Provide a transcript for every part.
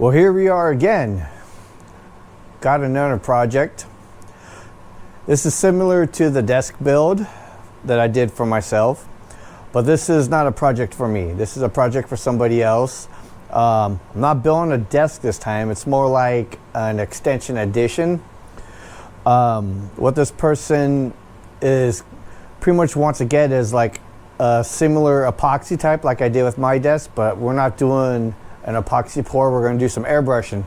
Well, here we are again. Got another project. This is similar to the desk build that I did for myself, but this is not a project for me. This is a project for somebody else. I'm not building a desk this time. It's more like an extension addition. What this person is pretty much wants to get is like a similar epoxy type like I did with my desk, but we're not doing an epoxy pour. We're going to do some airbrushing.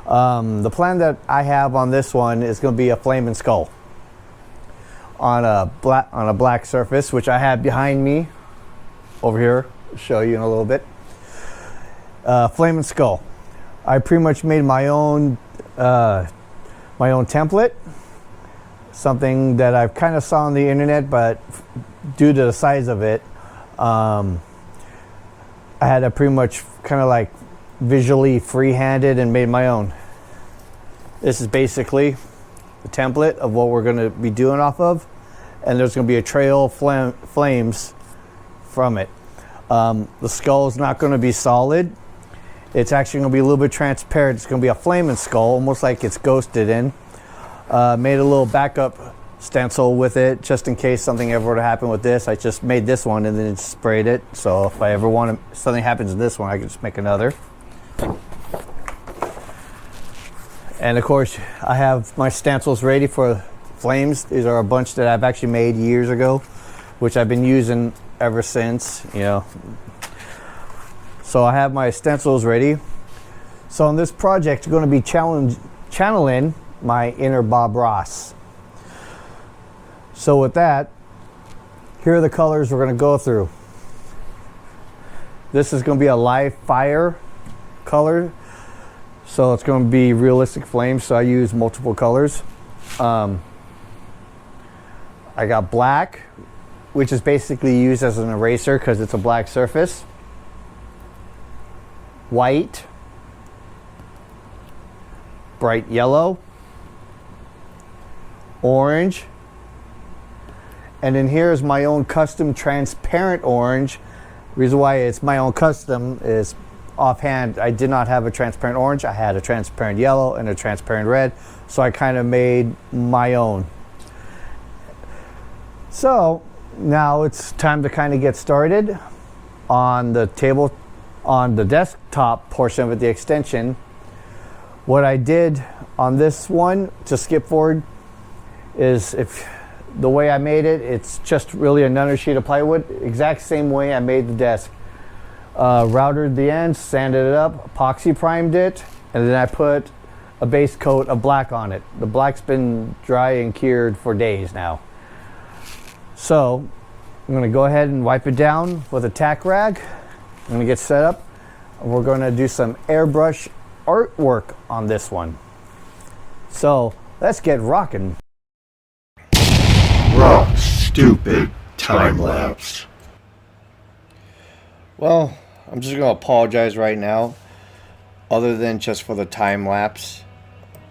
The plan that I have on this one is going to be a flaming skull on a black surface, which I have behind me over here. I'll show you in a little bit. Flaming skull. I pretty much made my own template, something that I've kind of saw on the internet, but due to the size of it, I had to pretty much kind of like visually freehanded and made my own. This is basically the template of what we're going to be doing off of, and there's going to be a trail of flames from it. The skull is not going to be solid. It's actually going to be a little bit transparent. It's going to be a flaming skull, almost like it's ghosted in. Made a little backup stencil with it just in case something ever were to happen with this. I just made this one and then sprayed it, so if I ever want to, something happens in this one, I can just make another. And of course I have my stencils ready for flames. These are a bunch that I've actually made years ago, which I've been using ever since, you know. So I have my stencils ready. So on this project I'm going to be channeling my inner Bob Ross. So with that, here are the colors we're going to go through. This is going to be a live fire color, so it's going to be realistic flames, so I use multiple colors. I got black, which is basically used as an eraser because it's a black surface. White, bright yellow, orange, and then here's my own custom transparent orange. The reason why it's my own custom is offhand, I did not have a transparent orange. I had a transparent yellow and a transparent red, so I kind of made my own. So now it's time to kind of get started on the table, on the desktop portion of it, the extension. What I did on this one, to skip forward, is if the way I made it, it's just really another sheet of plywood, exact same way I made the desk. Routed the ends, sanded it up, epoxy primed it, and then I put a base coat of black on it. The black's been dry and cured for days now. So I'm going to go ahead and wipe it down with a tack rag. I'm going to get set up, and we're going to do some airbrush artwork on this one. So let's get rocking. Rock stupid time lapse. Well, I'm just going to apologize right now, other than just for the time lapse.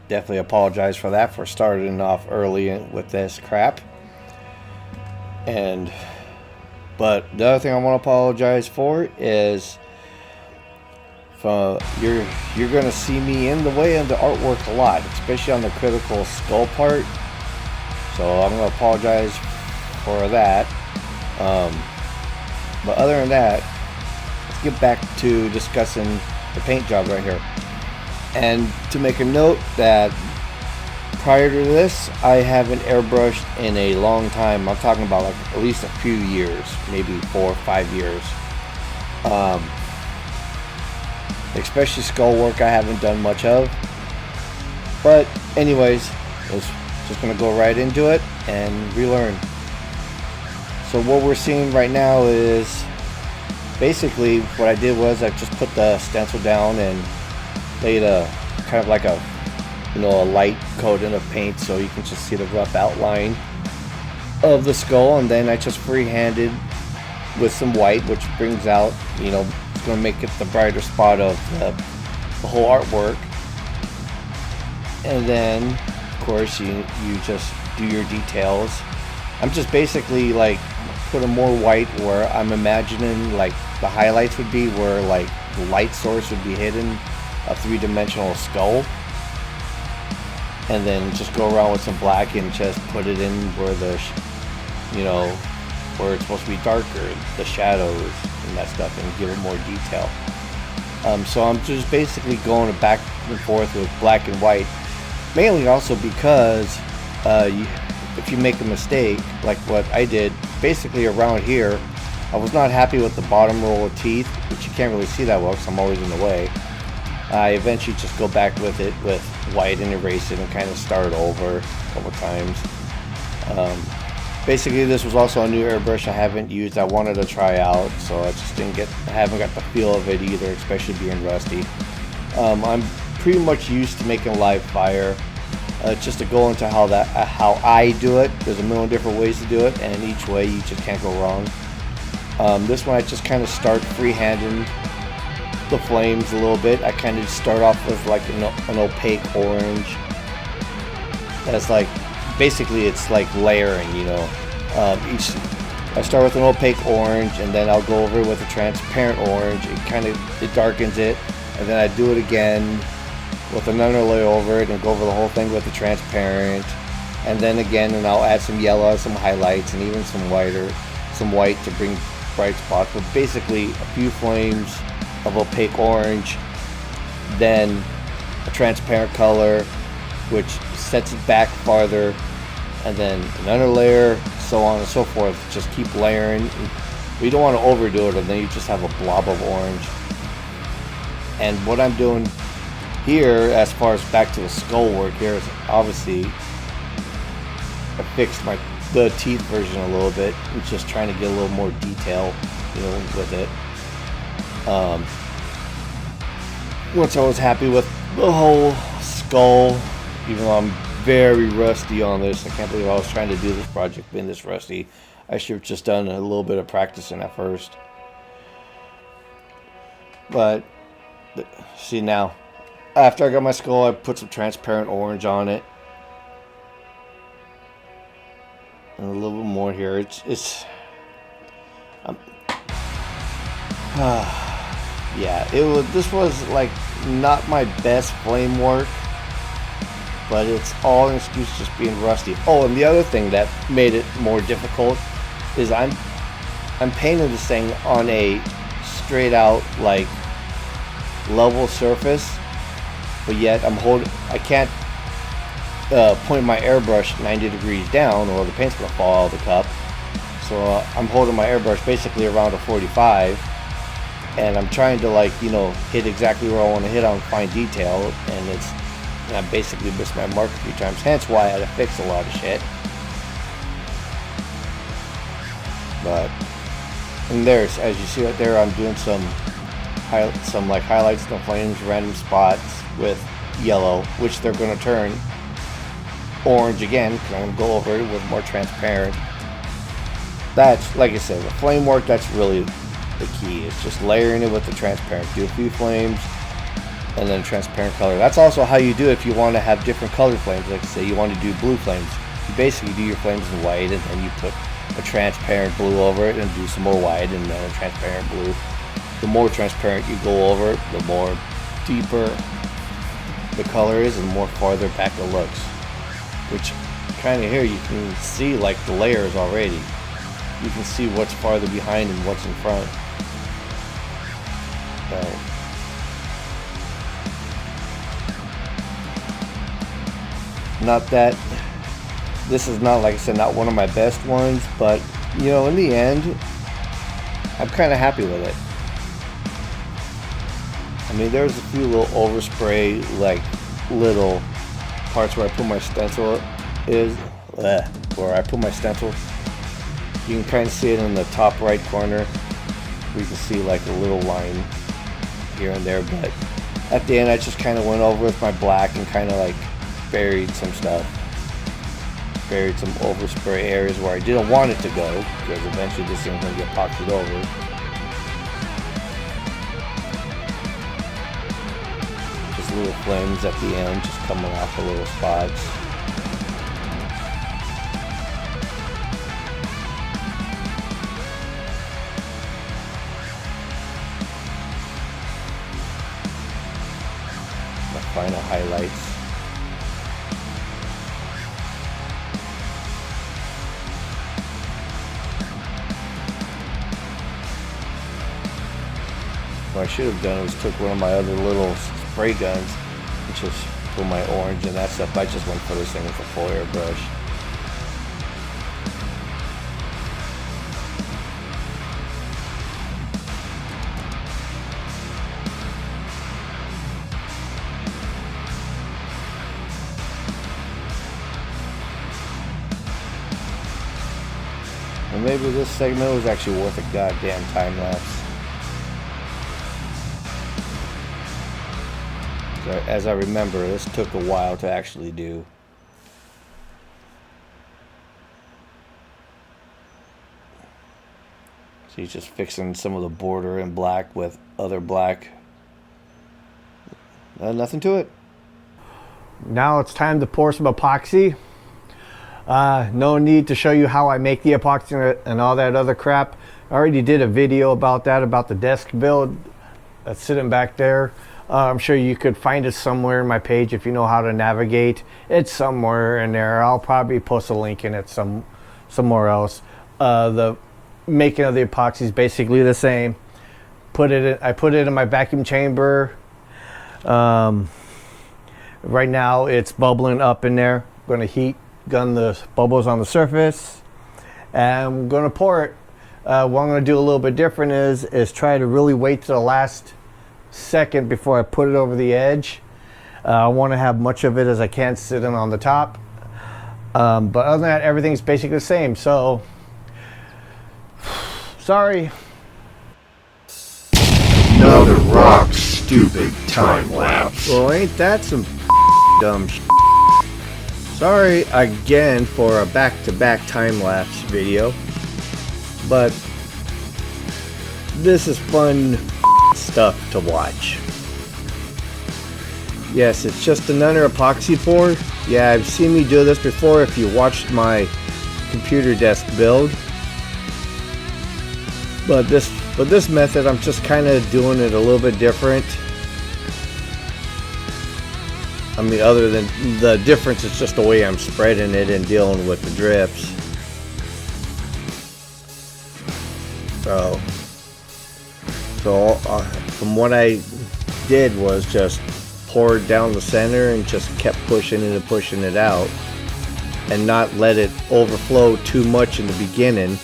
Definitely apologize for that, for starting off early with this crap. But the other thing I want to apologize for is you're going to see me in the way of the artwork a lot, especially on the critical skull part. So I'm going to apologize for that. But other than that, let's get back to discussing the paint job right here. And to make a note that prior to this, I haven't airbrushed in a long time. I'm talking about like at least a few years, maybe 4 or 5 years. Especially skull work I haven't done much of. But anyways, let's just gonna go right into it and relearn. So what we're seeing right now is basically what I did was I just put the stencil down and laid a kind of like a, you know, a light coating of paint so you can just see the rough outline of the skull, and then I just freehanded with some white, which brings out, you know, it's going to make it the brighter spot of the whole artwork. And then of course you just do your details. I'm just basically like putting more white where I'm imagining like the highlights would be, where like the light source would be hidden a three-dimensional skull, and then just go around with some black and just put it in where the, you know, where it's supposed to be darker, the shadows and that stuff, and give it more detail. So I'm just basically going back and forth with black and white, mainly also because if you make a mistake, like what I did, basically around here, I was not happy with the bottom row of teeth, which you can't really see that well because I'm always in the way. I eventually just go back with it with white and erase it and kind of start over a couple times. Basically, this was also a new airbrush I haven't used. I wanted to try out, so I just haven't got the feel of it either, especially being rusty. I'm pretty much used to making live fire. Just to go into how I do it, there's a million different ways to do it, and each way you just can't go wrong. This one I just kind of start freehanding the flames a little bit. I kind of start off with like an opaque orange. That's like, basically it's like layering, you know. I start with an opaque orange, and then I'll go over with a transparent orange. It darkens it, and then I do it again with another layer over it and go over the whole thing with the transparent, and then again, and I'll add some yellow, some highlights, and even some white to bring bright spots. But basically a few flames of opaque orange, then a transparent color which sets it back farther, and then another layer, so on and so forth. Just keep layering. We don't want to overdo it, and then you just have a blob of orange. And what I'm doing here, as far as back to the skull work here, is obviously I fixed the teeth version a little bit. I'm just trying to get a little more detail, you know, with it. Once I was happy with the whole skull, even though I'm very rusty on this, I can't believe I was trying to do this project being this rusty. I should have just done a little bit of practicing at first. But see, now after I got my skull, I put some transparent orange on it, and a little bit more here. Yeah, this was like not my best flame work, but it's all an excuse just being rusty. Oh, and the other thing that made it more difficult is I'm painting this thing on a straight out like level surface, but yet I can't point my airbrush 90 degrees down or the paint's gonna fall out of the cup. So I'm holding my airbrush basically around a 45, and I'm trying to, like, you know, hit exactly where I want to hit on fine detail, and I basically missed my mark a few times, hence why I had to fix a lot of shit. But, and there's, as you see right there, I'm doing some like highlights in the flames, random spots with yellow, which they're going to turn orange again, because I'm going to go over it with more transparent. That's, like I said, the flame work, that's really the key. It's just layering it with the transparent. Do a few flames and then transparent color. That's also how you do it if you want to have different color flames. Like I say, you want to do blue flames, you basically do your flames in white, and then you put a transparent blue over it and do some more white and then a transparent blue. The more transparent you go over it, the more deeper the color is and the more farther back it looks, which kind of here you can see like the layers already. You can see what's farther behind and what's in front. So, not that this is not, like I said, not one of my best ones, but you know, in the end, I'm kind of happy with it. I mean, there's a few little overspray, like little parts where I put my stencil where I put my stencil. You can kind of see it in the top right corner. We can see like a little line here and there, but at the end I just kind of went over with my black and kind of like buried some stuff. Buried some overspray areas where I didn't want it to go, because eventually this thing's going to get epoxied over. Just little flames at the end, just coming off the little spots. final highlights. What I should have done was took one of my other little spray guns and just put my orange and that stuff. I just went for this thing with a full airbrush. And maybe this segment was actually worth a goddamn time lapse. As I remember, this took a while to actually do. So he's just fixing some of the border in black with other black. Nothing to it. Now it's time to pour some epoxy. No need to show you how I make the epoxy and all that other crap. I already did a video about that, about the desk build that's sitting back there. I'm sure you could find it somewhere in my page if you know how to navigate. It's somewhere in there. I'll probably post a link in it somewhere else. The making of the epoxy is basically the same. I put it in my vacuum chamber. Right now it's bubbling up in there. I'm going to heat gun the bubbles on the surface, and I'm going to pour it. What I'm going to do a little bit different is try to really wait to the last second before I put it over the edge. I want to have much of it as I can sitting on the top, but other than that, everything's basically the same. So sorry. Another rock stupid time lapse. Well, ain't that some dumb shit? Sorry again for a back-to-back time-lapse video, but this is fun stuff to watch. Yes, it's just another epoxy pour. Yeah, I've seen me do this before if you watched my computer desk build. But this method, I'm just kind of doing it a little bit different. I mean, other than the difference, it's just the way I'm spreading it and dealing with the drips. So from what I did was just pour it down the center and just kept pushing it and pushing it out, and not let it overflow too much in the beginning.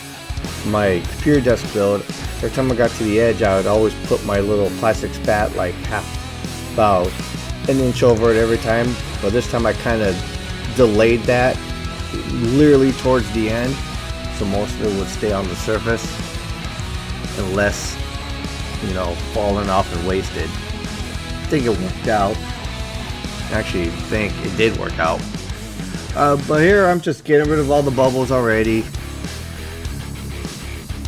My computer desk build, every time I got to the edge, I would always put my little plastic spat like about an inch over it every time, but this time I kind of delayed that literally towards the end, so most of it would stay on the surface and less, you know, falling off and wasted. I think it worked out. Actually, I think it did work out. But here I'm just getting rid of all the bubbles already.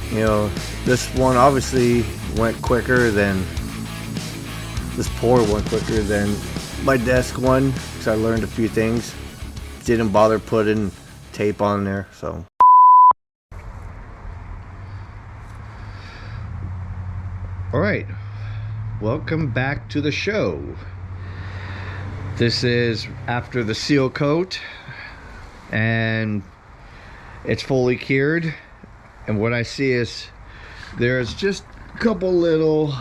You know, this one obviously went quicker than this pour went quicker than my desk one, because I learned a few things. Didn't bother putting tape on there, so. Alright, welcome back to the show. This is after the seal coat, and it's fully cured, and what I see is there's just a couple little,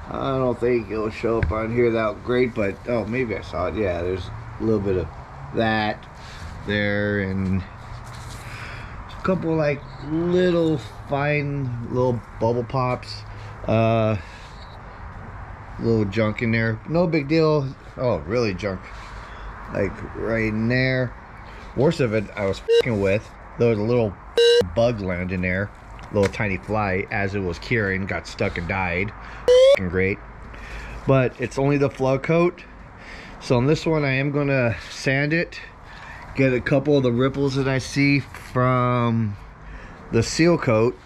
I don't think it'll show up on here that great, but oh, maybe I saw it. Yeah, there's a little bit of that there, and a couple like little fine little bubble pops, little junk in there. No big deal. Oh, really junk, like right in there. Worst of it I was f***ing with, there was a little bug land in there, little tiny fly, as it was curing, got stuck and died. F***ing great. But it's only the flood coat, so on this one I am gonna sand it, get a couple of the ripples that I see from the seal coat.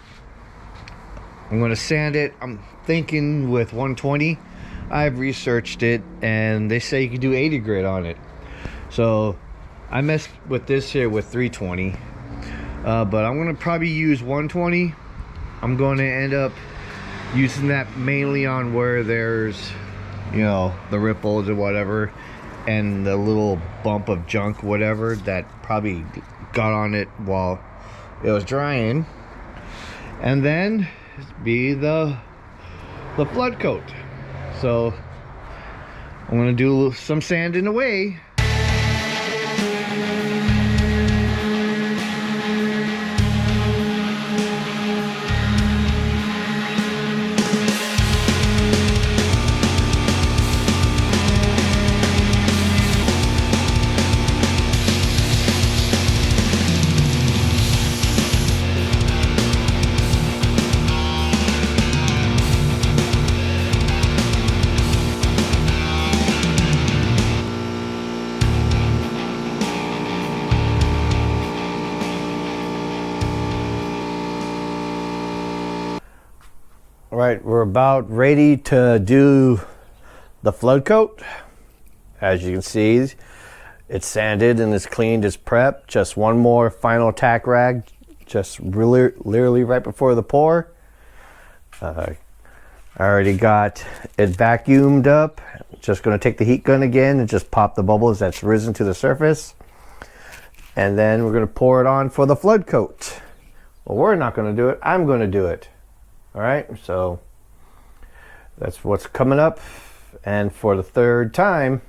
I'm gonna sand it. I'm thinking with 120. I've researched it and they say you can do 80 grit on it, so I messed with this here with 320, but I'm gonna probably use 120. I'm going to end up using that mainly on where there's you know, the ripples or whatever, and the little bump of junk, whatever, that probably got on it while it was drying. And then be the flood coat. So I'm gonna do some sanding away. Right, we're about ready to do the flood coat. As you can see, it's sanded and it's cleaned, it's prepped. Just one more final tack rag, just really, literally right before the pour. I already got it vacuumed up. Just going to take the heat gun again and just pop the bubbles that's risen to the surface. And then we're going to pour it on for the flood coat. Well, we're not going to do it. I'm going to do it. All right, so that's what's coming up. And for the third time,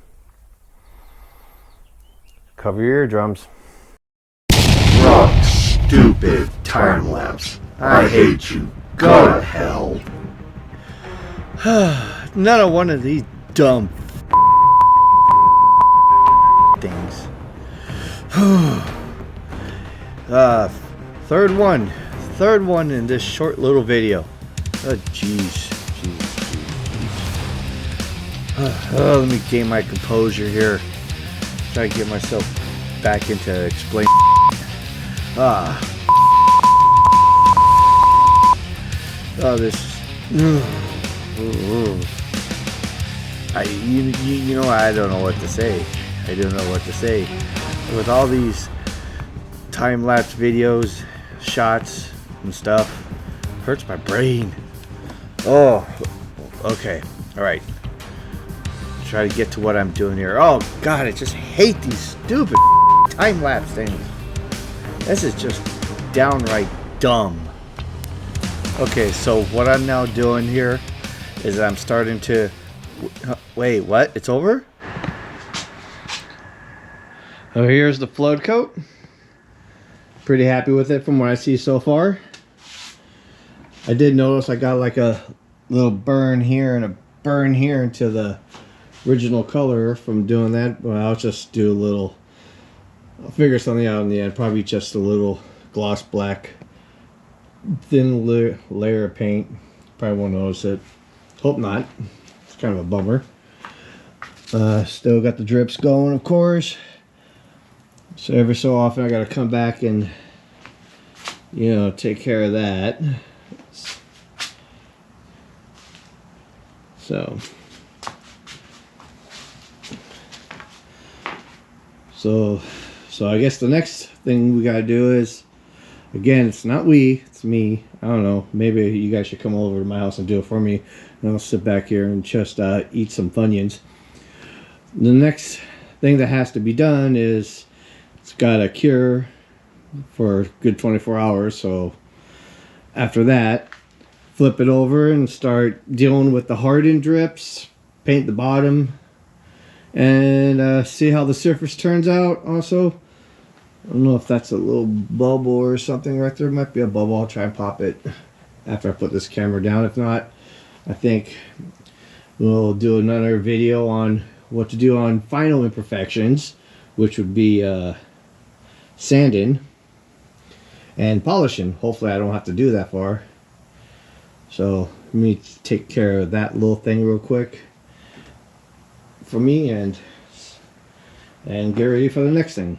cover your eardrums. Rock stupid time lapse. I hate you. Go to hell. Another one of these dumb things. Third one in this short little video. Oh jeez. Let me gain my composure here. Try to get myself back into explaining. This. You know, I don't know what to say. I don't know what to say. With all these time-lapse videos, shots, and stuff, hurts my brain. Oh, okay. All right. Try to get to what I'm doing here. Oh, God, I just hate these stupid time-lapse things. This is just downright dumb. Okay, so what I'm now doing here is I'm starting to... Wait, what? It's over? Oh, here's the flood coat. Pretty happy with it from what I see so far. I did notice I got like a little burn here and a burn here into the original color from doing that. Well, I'll just do a little... I'll figure something out in the end. Probably just a little gloss black thin layer of paint. Probably won't notice it. Hope not. It's kind of a bummer. Still got the drips going, of course. So every so often I gotta come back and, you know, take care of that. So I guess the next thing we gotta do is, again, it's not we, it's me. I don't know, maybe you guys should come over to my house and do it for me, and I'll sit back here and just eat some Funyuns. The next thing that has to be done is it's got to cure for a good 24 hours. So after that, flip it over and start dealing with the hardened drips, paint the bottom, and see how the surface turns out. Also, I don't know if that's a little bubble or something right there. It might be a bubble. I'll try and pop it after I put this camera down. If not, I think we'll do another video on what to do on final imperfections, which would be sanding and polishing. Hopefully I don't have to do that far. So let me take care of that little thing real quick for me and get ready for the next thing.